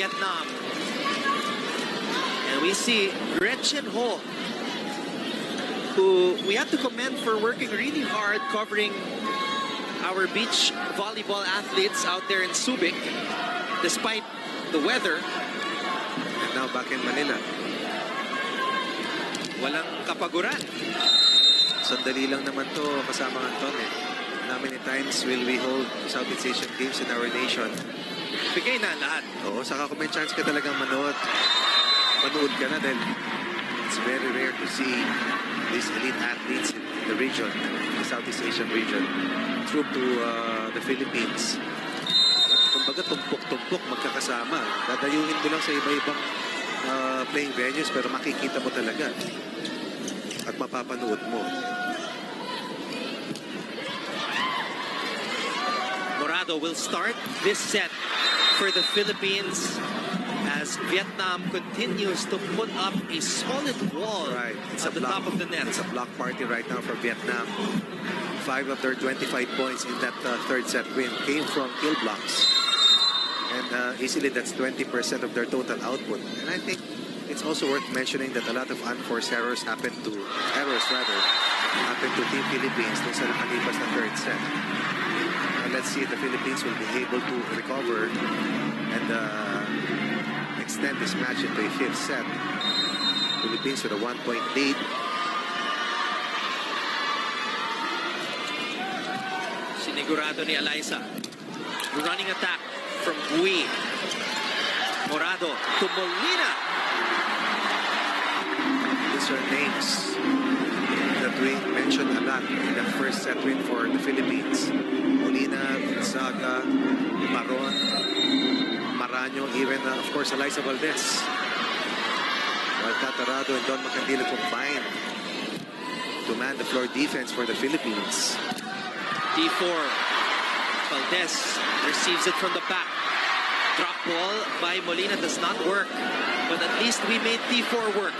Vietnam. And we see Gretchen Ho, who we have to commend for working really hard covering our beach volleyball athletes out there in Subic, despite the weather. And now back in Manila. Walang kapaguran. Sandali lang naman to kasama Anton eh. How many times will we hold Southeast Asian Games in our nation? Bigay na lahat. Oo, saka kung may chance ka talagang manood ka na dahil it's very rare to see these elite athletes in the region, the Southeast Asian region, troop to the Philippines. Kumbaga tumpok-tumpok magkakasama. Dadayuhin mo lang sa iba-ibang playing venues pero makikita mo talaga at mapapanood mo. Morado will start this set for the Philippines as Vietnam continues to put up a solid wall at the top of the net. It's a block party right now for Vietnam. 5 of their 25 points in that third set win came from kill blocks. And easily that's 20% of their total output. And I think it's also worth mentioning that a lot of unforced errors happened to Team Philippines dun sa nakalipas na third set. Let's see if the Philippines will be able to recover and extend this match into a fifth set. Philippines with a 1-point lead. Sinigurado ni Alyssa. Running attack from Bui. Morado to Molina. These are names that we mentioned a lot in the first set win for the Philippines. Molina, Gonzaga, Maron, Maraño, even of course Alyssa Valdez. While Tatarado and Don Macandila combined to man the floor defense for the Philippines. D4. Valdez receives it from the back. Drop ball by Molina does not work, but at least we made D4 work.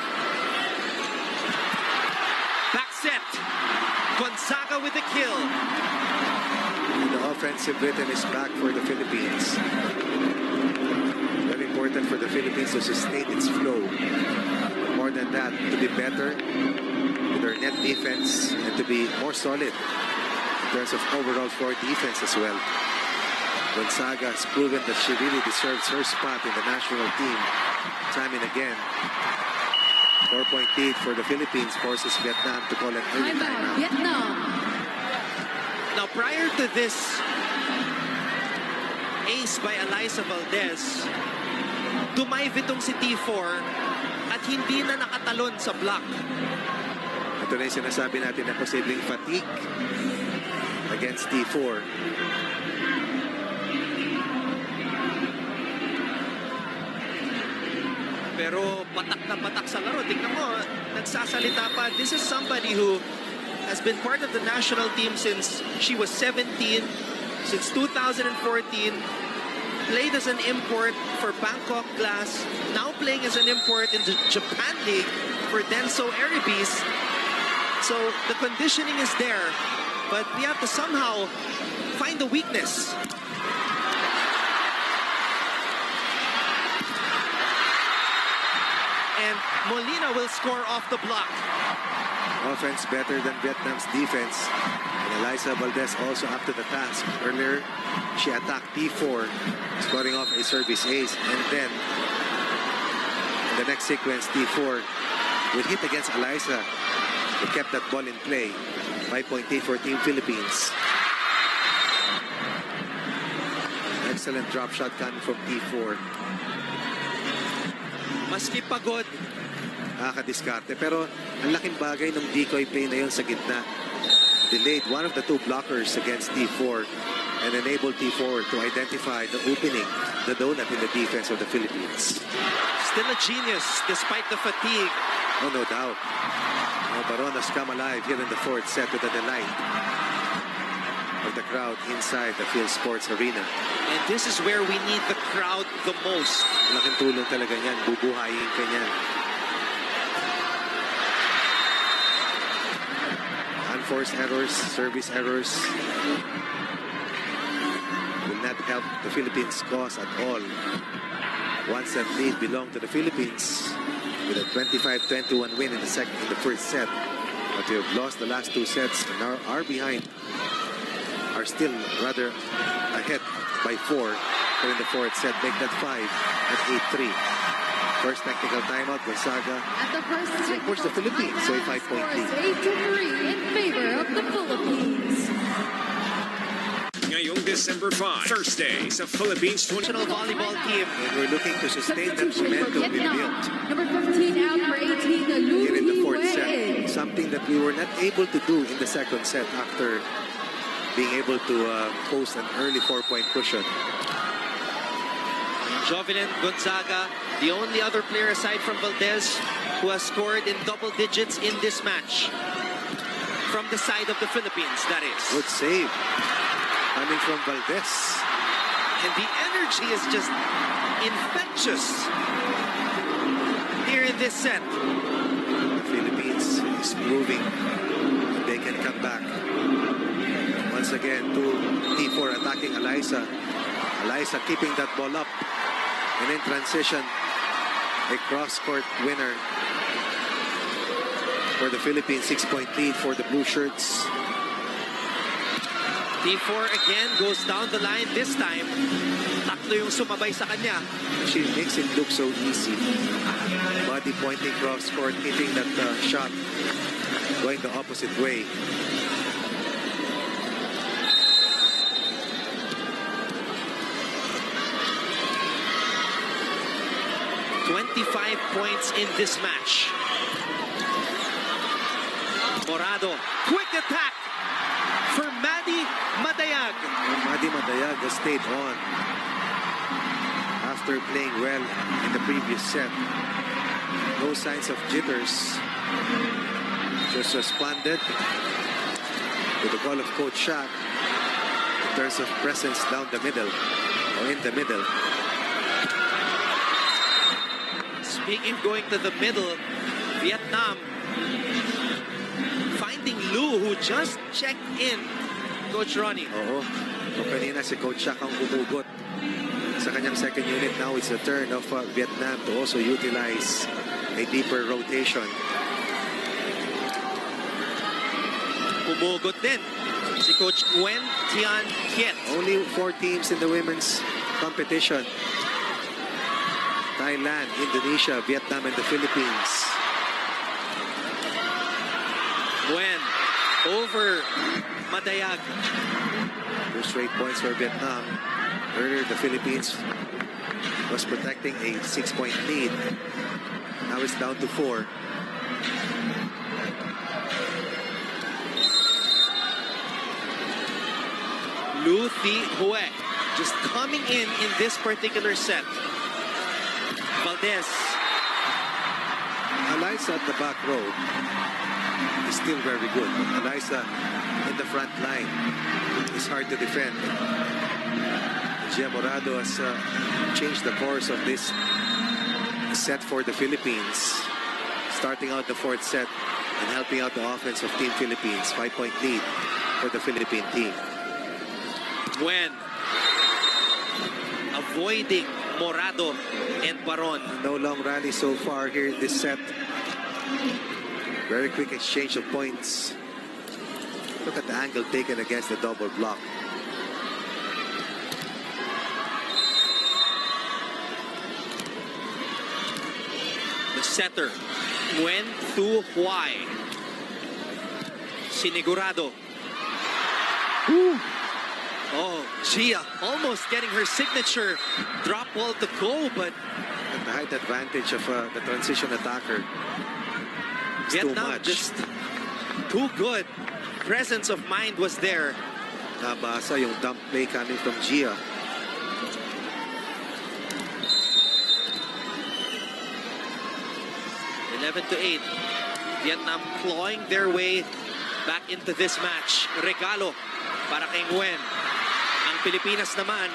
Back set. Gonzaga with the kill. The offensive rhythm is back for the Philippines. Very important for the Philippines to sustain its flow. More than that, to be better with their net defense and to be more solid in terms of overall floor defense as well. Gonzaga has proven that she really deserves her spot in the national team time and again. 4-point lead for the Philippines forces Vietnam to call an early timeout. Vietnam. Now, prior to this ace by Alyssa Valdez, dumive itong si T4 at hindi na nakatalon sa block. Ito na yung sinasabi natin na posibleng fatigue against T4. Pero patak na patak sa laro. Tingnan mo, nagsasalita pa. This is somebody who has been part of the national team since she was 17, since 2014, played as an import for Bangkok Glass, now playing as an import in the Japan League for Denso Erebis. So the conditioning is there, but we have to somehow find the weakness. And Molina will score off the block. Offense better than Vietnam's defense. And Alyssa Valdez also up to the task. Earlier, she attacked T4, scoring off a service ace. And then, in the next sequence, T4 will hit against Alyssa, who kept that ball in play. 5-point lead for Team Philippines. Excellent drop shot coming from T4. Maski pagod, Nakakadiskarte. Pero ang laking bagay ng decoy play na yun sa gitna. Delayed one of the two blockers against T4 and enabled T4 to identify the opening, the donut in the defense of the Philippines. still a genius despite the fatigue. Oh, no doubt. Baron has come alive here in the fourth set to the delight of the crowd inside the Field Sports Arena. And this is where we need the crowd the most. Laking tulong talaga niyan. Bubuhayin ka niyan. Unforced errors, service errors will not help the Philippines cause at all. One set lead belonged to the Philippines with a 25-21 win in the first set. But they have lost the last 2 sets and now are behind. Are still rather ahead by 4. But in the fourth set, make that 5 at 8-3. First technical timeout, Gonzaga. At the first They push the Philippines, so a 5-point lead. 8-3 in favor of the Philippines. Ngayong December 5, Thursday sa Philippines 20. National volleyball team. And we're looking to sustain that momentum we built Number 15 out for 18, Lu here in the fourth Wei. set. Something that we were not able to do in the second set after being able to post an early 4-point cushion. Jovelyn Gonzaga, the only other player aside from Valdez who has scored in double digits in this match. From the side of the Philippines, that is. Good save coming from Valdez. And the energy is just infectious here in this set. The Philippines is proving that they can come back. Once again, to T4 attacking Eliza. Eliza keeping that ball up. And in transition, a cross-court winner for the Philippines. 6-point lead for the blue shirts. T4 again goes down the line this time. Tatlo yung sumabay sa kanya. She makes it look so easy. Body pointing cross-court, hitting that shot, going the opposite way. $25 points in this match. Morado, quick attack for Maddie Madayag. And Maddie Madayag has stayed on after playing well in the previous set. No signs of jitters. Just responded to the call of Coach Shaq in terms of presence down the middle or in the middle. Speaking going to the middle, Vietnam finding Lu who just checked in. Coach Ronnie. Oo. O kanina si Coach Shaq ang humugot sa kanyang second unit. Now it's the turn of Vietnam to also utilize a deeper rotation. Humugot din si Coach Nguyen Tian Kiet. Only 4 teams in the women's competition. Thailand, Indonesia, Vietnam, and the Philippines. Nguyen over Madayag. 2 straight points for Vietnam. Earlier, the Philippines was protecting a 6-point lead. Now it's down to 4. Lu Thi Hue just coming in this particular set. Valdez. Eliza at the back row is still very good. Eliza in the front line is hard to defend. Gia Morado has changed the course of this set for the Philippines. Starting out the fourth set and helping out the offense of Team Philippines. 5-point lead for the Philippine team. Nguyen avoiding Morado and Baron. No long rally so far here in this set. Very quick exchange of points. Look at the angle taken against the double block. The setter, Nguyen Thu Huai. Sinigurado. Oh, Gia almost getting her signature drop ball to go, but And the height advantage of the transition attacker is too Vietnam much. just too good. Presence of mind was there. Nabasa yung dump play coming from Gia. To 8. Vietnam clawing their way back into this match. Regalo para kay Nguyen. Ang Pilipinas naman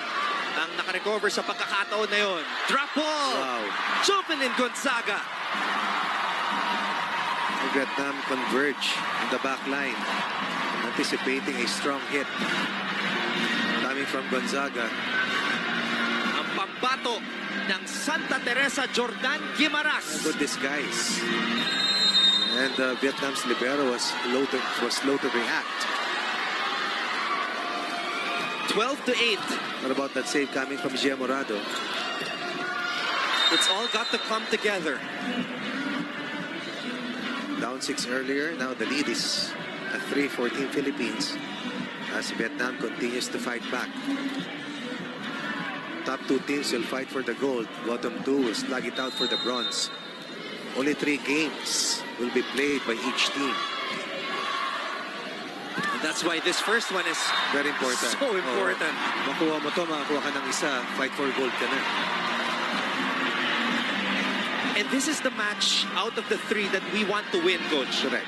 ang nakarecover sa pagkakataon na yon. Drop ball! Wow. Jovelyn Gonzaga. Vietnam converge in the back line, anticipating a strong hit coming from Gonzaga. Ang bato ng Santa Teresa Jordan Guimaras. Good disguise. And Vietnam's libero was slow to react. 12-8. What about that save coming from Gia Morado? It's all got to come together. Down 6 earlier. Now the lead is at 3-14 Philippines as Vietnam continues to fight back. Top 2 teams will fight for the gold. Bottom 2 will slug it out for the bronze. Only 3 games will be played by each team. And that's why this first one is Very important. so important. Makuha mo to, makakuha ka ng isa, fight for gold ka na. And this is the match out of the 3 that we want to win, Coach. Correct.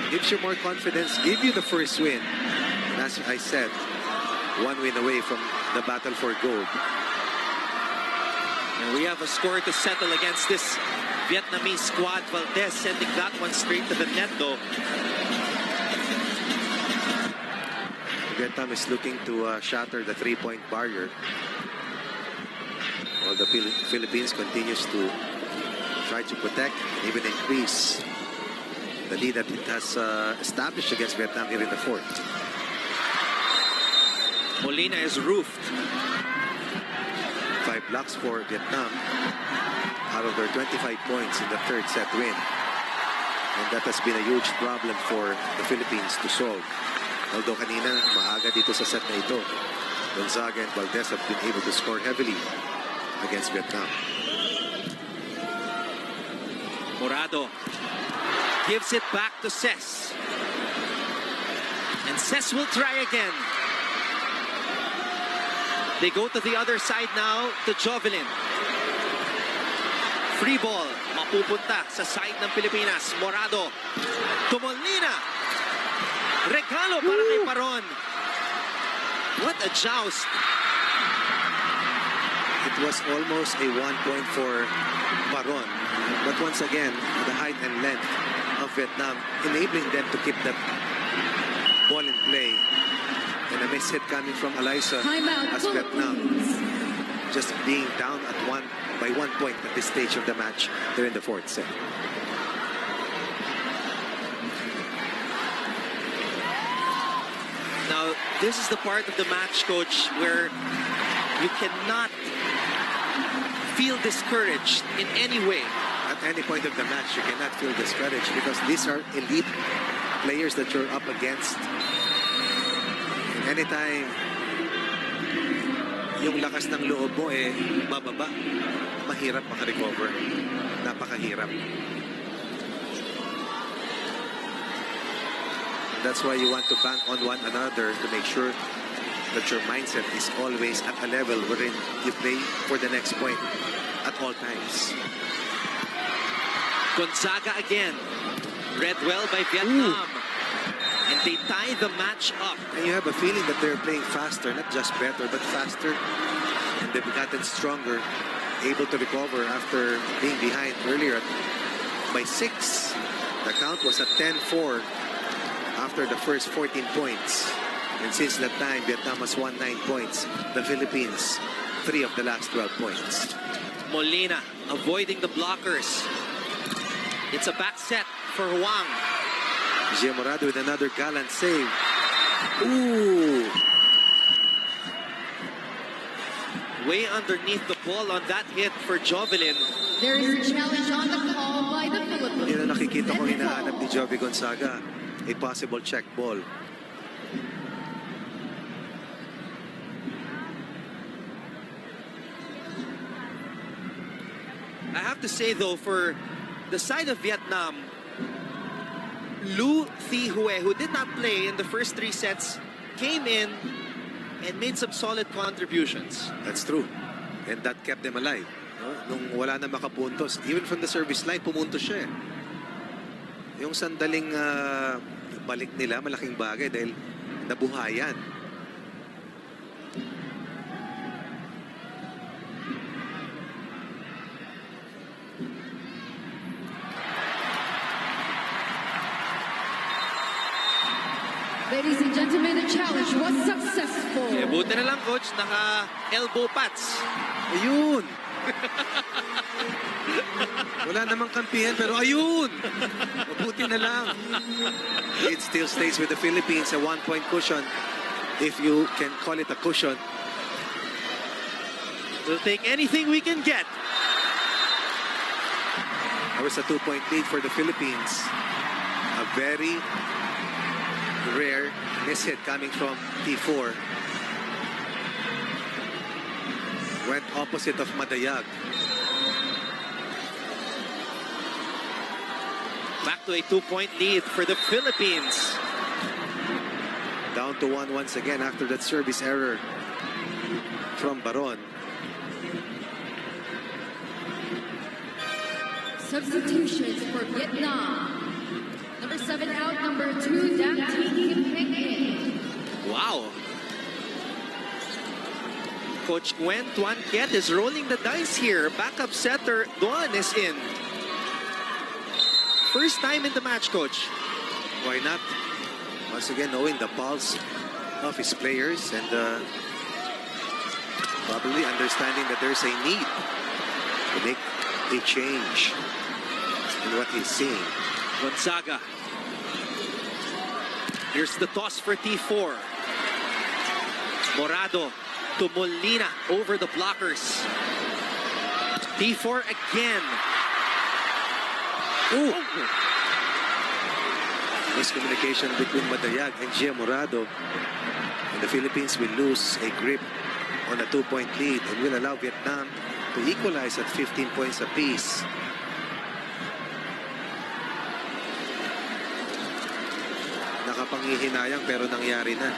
Gives you more confidence, give you the first win. And as I said, 1 win away from the battle for gold. And we have a score to settle against this Vietnamese squad. Valdez sending that one straight to the net, though. Vietnam is looking to shatter the 3-point barrier, while the Philippines continues to try to protect and even increase the lead that it has established against Vietnam here in the fourth. Molina is roofed. 5 blocks for Vietnam out of their 25 points in the third set win. And that has been a huge problem for the Philippines to solve. Although kanina, maaga dito sa set na ito, Gonzaga and Valdez have been able to score heavily against Vietnam. Morado gives it back to Ses. And Ses will try again. They go to the other side now to Jovelin. Free ball, mapupunta sa side ng Pilipinas. Morado to Molina. Regalo para kay Paron. What a joust. It was almost a 1 point for Paron. But once again, the height and length of Vietnam enabling them to keep that ball in play. And a miss hit coming from Alyssa as Vietnam just being down at by 1 point at this stage of the match. They're in the fourth set. Now, this is the part of the match, Coach, where you cannot feel discouraged in any way. At any point of the match, you cannot feel discouraged because these are elite players that you're up against. And anytime yung lakas ng loob mo bababa, mahirap makarecover. Napakahirap. That's why you want to bank on one another to make sure that your mindset is always at a level wherein you play for the next point at all times. Gonzaga again. Read well by Vietnam. And they tie the match up. And you have a feeling that they're playing faster, not just better, but faster. And they've gotten stronger, able to recover after being behind earlier by 6. The count was at 10-4 after the first 14 points. And since that time, Vietnam has won 9 points. The Philippines, 3 of the last 12 points. Molina avoiding the blockers. It's a back set for Huang. Gia Morado with another gallant save. Ooh! Way underneath the ball on that hit for Jovelin. There is a challenge on the call by the Philippines. Yun ang nakikita ko hinahanap ni Jovi Gonzaga. A possible check ball. I have to say, though, for the side of Vietnam, Lu Thi Hue, who did not play in the first 3 sets, came in and made some solid contributions. That's true. And that kept them alive. No? Nung wala na makapuntos, even from the service line, pumuntos siya. Yung sandaling balik nila, malaking bagay dahil nabuhayan. Ladies and gentlemen, the challenge was successful. Buti na lang, Coach, naka-elbow pads Ayun! Wala namang kampihan, pero ayun! Mabuti na lang. It still stays with the Philippines, a 1-point cushion, if you can call it a cushion. We'll take anything we can get. There was a 2-point lead for the Philippines. A very rare mishit coming from T4. Went opposite of Madayag. Back to a 2-point lead for the Philippines. Down to 1 once again after that service error from Baron. Substitutions for Vietnam. Number 7 out, number 2, Dam Kim Heng. Wow. Coach Gwen Tuan Kiet is rolling the dice here. Backup setter Duan is in. First time in the match, Coach. Why not? Once again, knowing the pulse of his players and probably understanding that there's a need to make a change in what he's seeing. Gonzaga. Here's the toss for T4. Morado to Molina over the blockers. T4 again. Ooh! Miscommunication between Madayag and Gia Morado. And the Philippines will lose a grip on a 2-point lead and will allow Vietnam to equalize at 15 points apiece. Nakapanghihinayang pero nangyari na.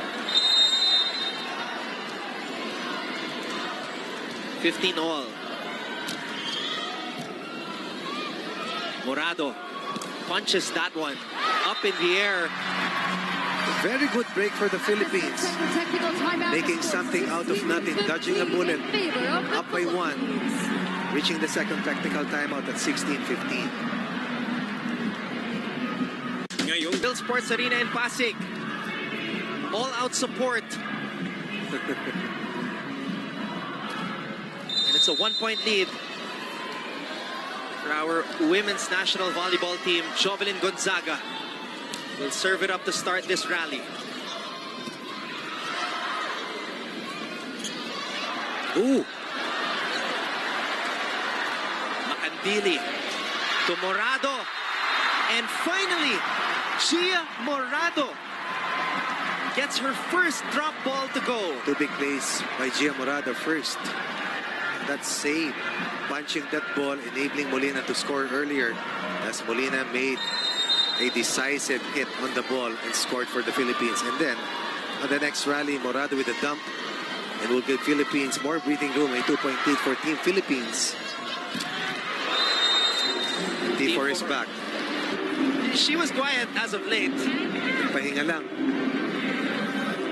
15 all. Morado punches that one up in the air. A very good break for the Philippines. Making something out of nothing, dodging a bullet. Up by 1. Reaching the second technical timeout at 16:15. Ngayong Bill Sports Arena in Pasig. All-out support. And it's a 1-point lead for our women's national volleyball team. Jovelyn Gonzaga will serve it up to start this rally. Ooh! Macandili to Morado. And finally, Gia Morado gets her first drop ball to go. 2 big plays by Gia Morado first. That save, punching that ball, enabling Molina to score earlier as Molina made a decisive hit on the ball and scored for the Philippines. And then, on the next rally, Morado with a dump and will give Philippines more breathing room, a 2-point lead for Team Philippines. T4 is back. She was quiet as of late. Pahinga lang.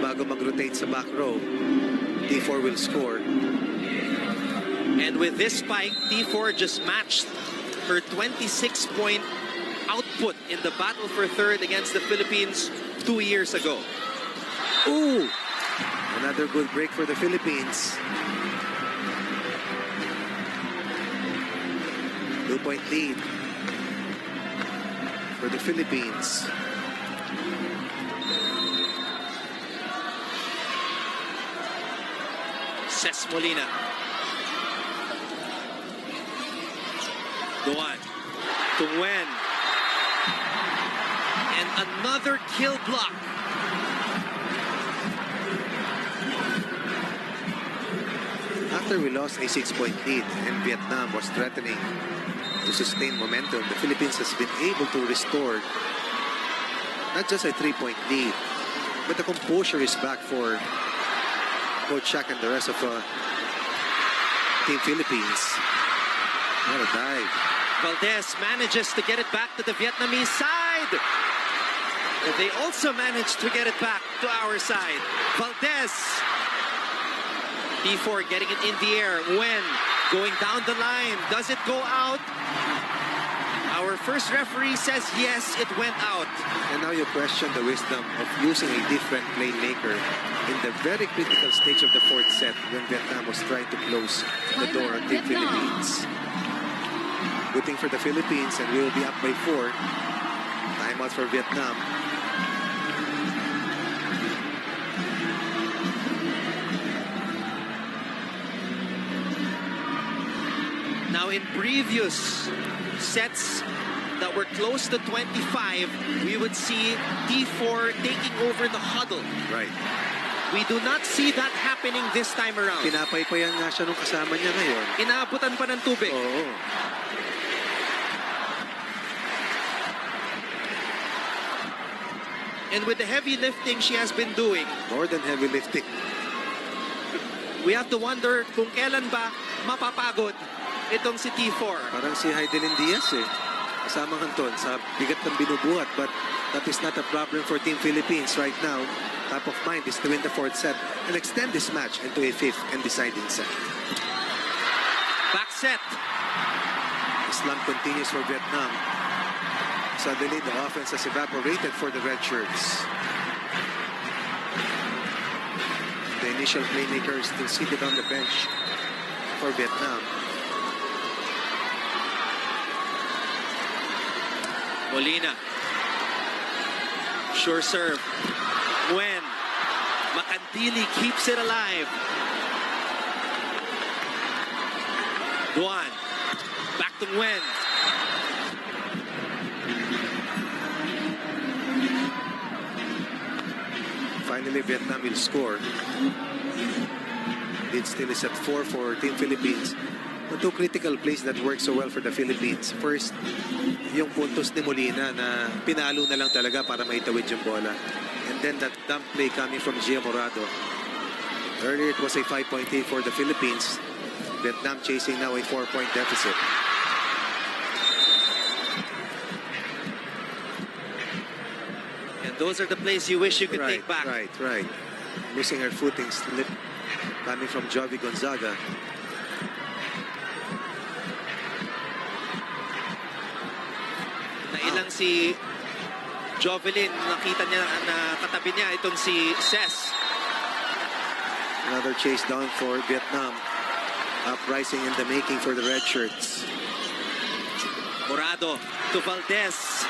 Bago mag-rotate sa back row, T4 will score. And with this spike, T4 just matched her 26-point output in the battle for third against the Philippines 2 years ago. Ooh! Another good break for the Philippines. 2-point lead for the Philippines. Ses Molina. Duan to Nguyen. And another kill block. After we lost a 6-point lead and Vietnam was threatening to sustain momentum, the Philippines has been able to restore not just a 3-point lead, but the composure is back for Coach Shaq and the rest of Team Philippines. What a dive. Valdez manages to get it back to the Vietnamese side. But they also managed to get it back to our side. Valdez. T4 getting it in the air. Nguyen going down the line. Does it go out? Our first referee says yes, it went out. And now you question the wisdom of using a different playmaker in the very critical stage of the fourth set when Vietnam was trying to close the door on the Philippines. Good thing for the Philippines, and we will be up by 4. Timeout for Vietnam. Now in previous sets that were close to 25, we would see T4 taking over the huddle. Right. We do not see that happening this time around. Pinapaypayan nga siya nung kasama niya ngayon. Inaabutan pa ng tubig. Oo. And with the heavy lifting she has been doing, More than heavy lifting. we have to wonder kung kailan ba mapapagod itong si T4. Parang si Heidelin Diaz eh. Kasama Anton sa bigat ng binubuhat, but that is not a problem for Team Philippines right now. Top of mind is to win the fourth set and extend this match into a fifth and deciding set. Back set. Islam continues for Vietnam. Suddenly, the offense has evaporated for the red shirts. The initial playmaker is still seated on the bench for Vietnam. Molina. Sure serve. Nguyen. Makandili keeps it alive. Duan. Back to Nguyen. Finally, Vietnam will score. Lead still is at 4 for Team Philippines. The two critical plays that work so well for the Philippines. First, yung puntos ni Molina na pinalo na lang talaga para maitawid yung bola. And then that dump play coming from Gia Morado. Earlier, it was a 5-point lead for the Philippines. Vietnam chasing now a 4-point deficit. And those are the plays you wish you could Right, take back. right. Losing her footing slip coming from Jovi Gonzaga. Nailang si Jovelyn, nakita niya na katabi niya itong si Ses. Another chase down for Vietnam. Uprising in the making for the red shirts. Morado to Valdez.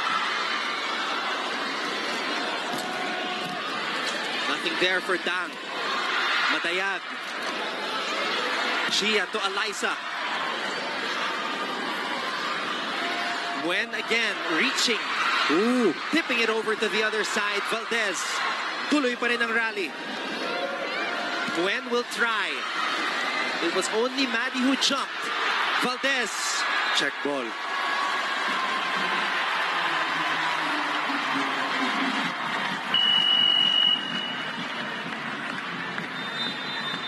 Nothing there for Dang. Matayag. Gia to Eliza. Nguyen again reaching. Ooh! Tipping it over to the other side. Valdez. Tuloy pa rin ang rally. Nguyen will try. It was only Maddie who jumped. Valdez. Check ball.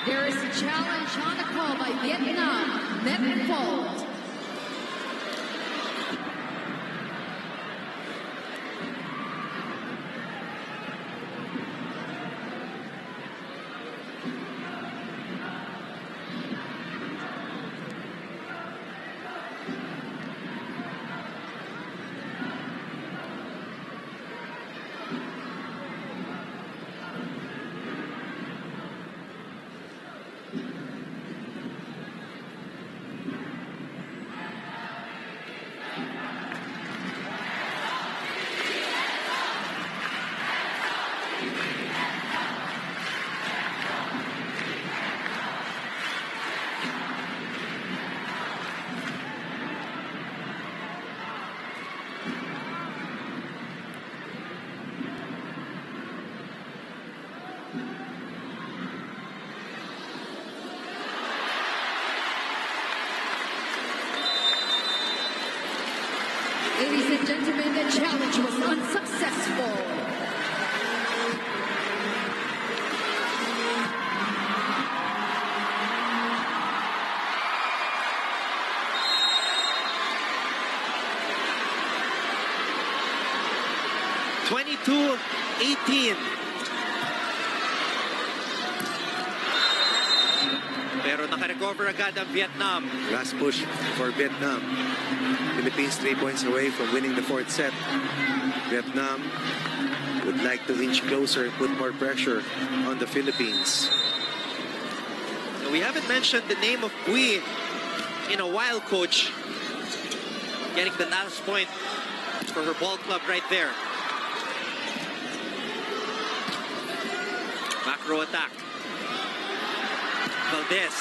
There is a challenge on the call by Vietnam. Net fault. Ladies and gentlemen, the challenge was unsuccessful. Pero makarecover agad ang Vietnam. Last push for Vietnam. Philippines 3 points away from winning the fourth set. Vietnam would like to inch closer, put more pressure on the Philippines. We haven't mentioned the name of Bui in a while, Coach. Getting the last point for her ball club right there. Macro attack. Valdez.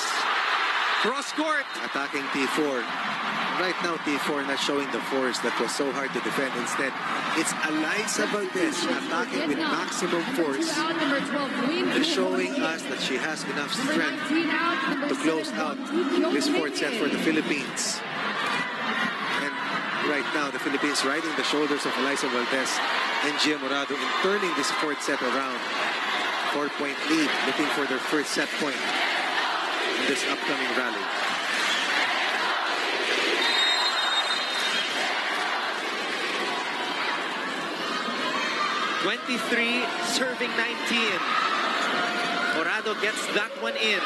Cross court. Attacking T4. Right now, T4 not showing the force that was so hard to defend. Instead, it's Eliza Valdez attacking with maximum force. They're showing us that she has enough strength to close out this fourth set for the Philippines. And right now, the Philippines riding the shoulders of Eliza Valdez and Gia Morado in turning this fourth set around. 4-point lead, looking for their first set point in this upcoming rally. (23) serving 19. Morado gets that one in.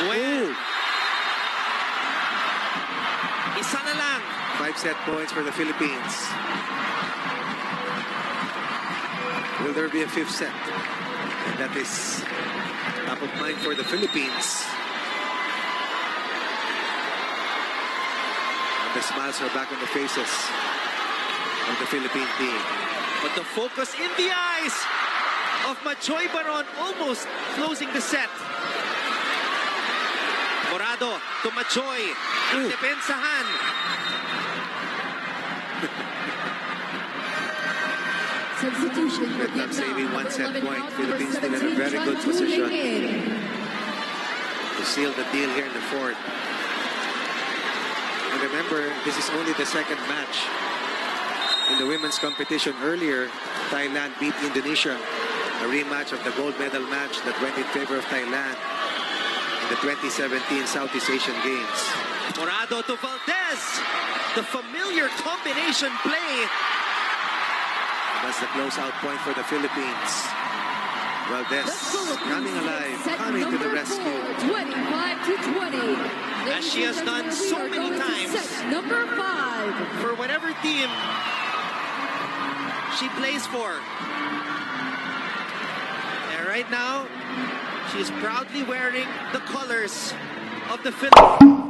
Well, isa na lang. 5 set points for the Philippines. Will there be a fifth set? And that is top of mind for the Philippines. And the smiles are back on the faces of the Philippine team. But the focus in the eyes of Machoy Baron, almost closing the set. Morado to Machoy. Ang depensahan. Substitution for Vietnam saving Vietnam. 1 set Number 11 point. out, Philippines number still in a 17, very good Chun position Ling. to seal the deal here in the fourth. And remember, this is only the second match in the women's competition. Earlier, Thailand beat Indonesia. A rematch of the gold medal match that went in favor of Thailand in the 2017 Southeast Asian Games. Morado to Valdez. The familiar combination play. That's the closeout point for the Philippines. Valdez coming alive, coming to the rescue. 25-20. As she has done so many times. Number 5. For whatever team she plays for. And right now, she is proudly wearing the colors of the Philippines.